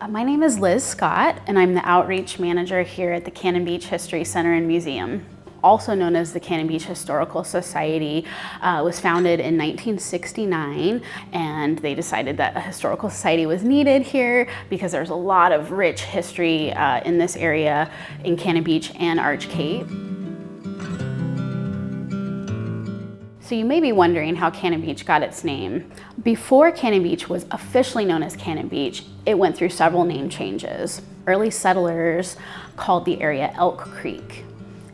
My name is Liz Scott, and I'm the Outreach Manager here at the Cannon Beach History Center and Museum. Also known as the Cannon Beach Historical Society, was founded in 1969, and they decided that a historical society was needed here because there's a lot of rich history in this area in Cannon Beach and Arch Cape. So you may be wondering how Cannon Beach got its name. Before Cannon Beach was officially known as Cannon Beach, it went through several name changes. Early settlers called the area Elk Creek.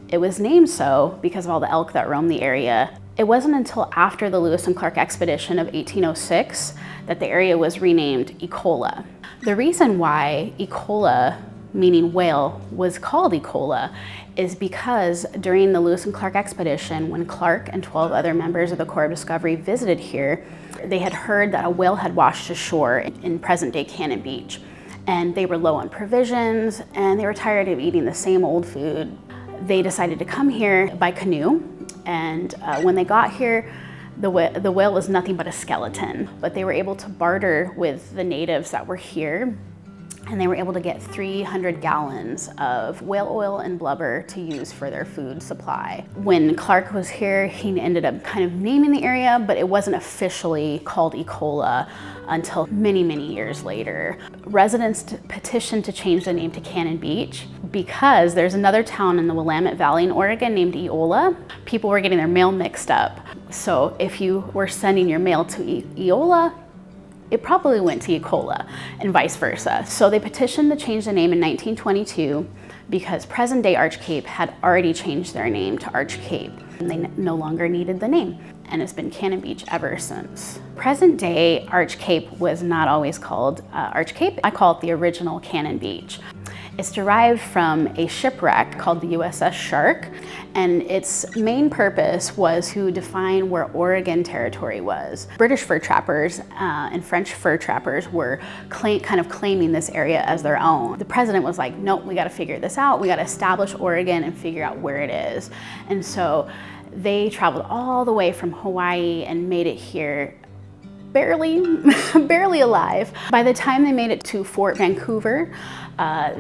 It was named so because of all the elk that roamed the area. It wasn't until after the Lewis and Clark expedition of 1806 that the area was renamed Ecola. The reason why Ecola, meaning whale, was called Ecola is because during the Lewis and Clark expedition, when Clark and 12 other members of the Corps of Discovery visited here, they had heard that a whale had washed ashore in present-day Cannon Beach. And they were low on provisions, and they were tired of eating the same old food. They decided to come here by canoe, and when they got here, the whale was nothing but a skeleton. But they were able to barter with the natives that were here, and they were able to get 300 gallons of whale oil and blubber to use for their food supply. When Clark was here, he ended up kind of naming the area, but it wasn't officially called Ecola until many, many years later. Residents petitioned to change the name to Cannon Beach because there's another town in the Willamette Valley in Oregon named Eola. People were getting their mail mixed up. So if you were sending your mail to Eola, it probably went to Ecola and vice versa. So they petitioned to change the name in 1922 because present-day Arch Cape had already changed their name to Arch Cape, and they no longer needed the name, and it's been Cannon Beach ever since. Present-day Arch Cape was not always called Arch Cape. I call it the original Cannon Beach. It's derived from a shipwreck called the USS Shark, and its main purpose was to define where Oregon territory was. British fur trappers and French fur trappers were kind of claiming this area as their own. The president was like, nope, we gotta figure this out. We gotta establish Oregon and figure out where it is. And so they traveled all the way from Hawaii and made it here barely alive. By the time they made it to Fort Vancouver,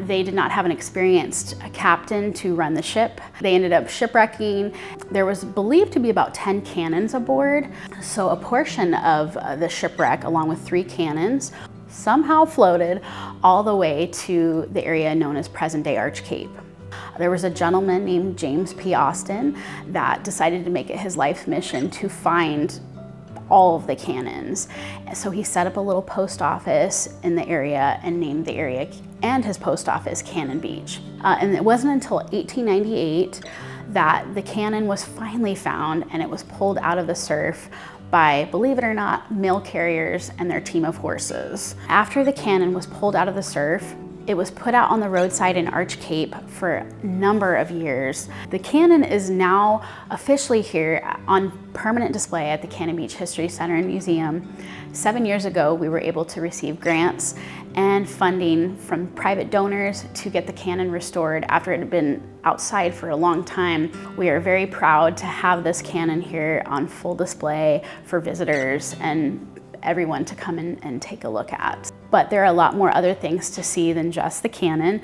they did not have an experienced captain to run the ship. They ended up shipwrecking. There was believed to be about 10 cannons aboard. So a portion of the shipwreck, along with 3 cannons, somehow floated all the way to the area known as present-day Arch Cape. There was a gentleman named James P. Austin that decided to make it his life's mission to find all of the cannons. So he set up a little post office in the area and named the area and his post office Cannon Beach. And it wasn't until 1898 that the cannon was finally found, and it was pulled out of the surf by, believe it or not, mail carriers and their team of horses. After the cannon was pulled out of the surf, it was put out on the roadside in Arch Cape for a number of years. The cannon is now officially here on permanent display at the Cannon Beach History Center and Museum. 7 years ago, we were able to receive grants and funding from private donors to get the cannon restored after it had been outside for a long time. We are very proud to have this cannon here on full display for visitors and everyone to come in and take a look at. But there are a lot more other things to see than just the cannon.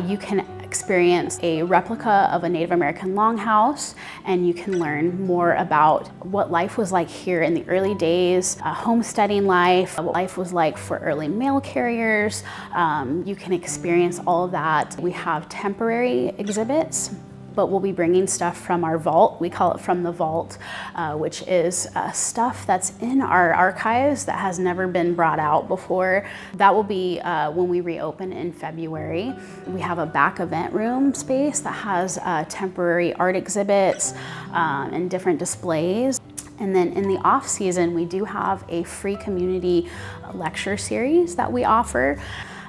You can experience a replica of a Native American longhouse, and you can learn more about what life was like here in the early days, homesteading life, what life was like for early mail carriers. You can experience all of that. We have temporary exhibits, but we'll be bringing stuff from our vault. We call it From the Vault, which is stuff that's in our archives that has never been brought out before. That will be when we reopen in February. We have a back event room space that has temporary art exhibits and different displays. And then in the off season, we do have a free community lecture series that we offer.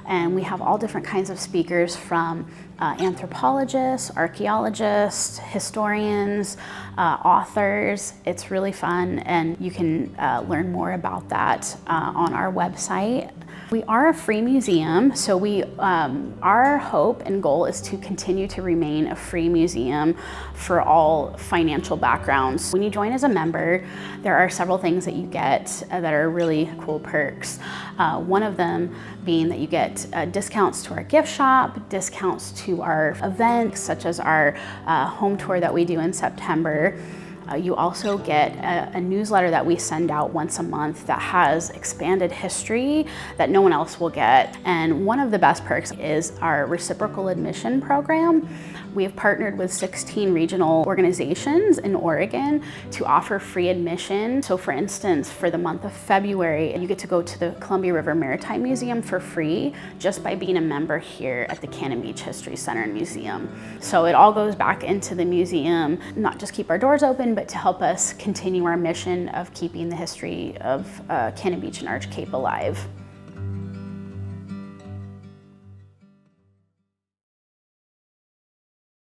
And we have all different kinds of speakers from anthropologists, archaeologists, historians, authors. It's really fun, and you can learn more about that on our website. We are a free museum, so our hope and goal is to continue to remain a free museum for all financial backgrounds. When you join as a member, there are several things that you get that are really cool perks. One of them being that you get discounts to our gift shop, discounts to our events, such as our home tour that we do in September. You also get a newsletter that we send out once a month that has expanded history that no one else will get. And one of the best perks is our reciprocal admission program. We have partnered with 16 regional organizations in Oregon to offer free admission. So for instance, for the month of February, you get to go to the Columbia River Maritime Museum for free just by being a member here at the Cannon Beach History Center and Museum. So it all goes back into the museum, not just keep our doors open, but to help us continue our mission of keeping the history of Cannon Beach and Arch Cape alive.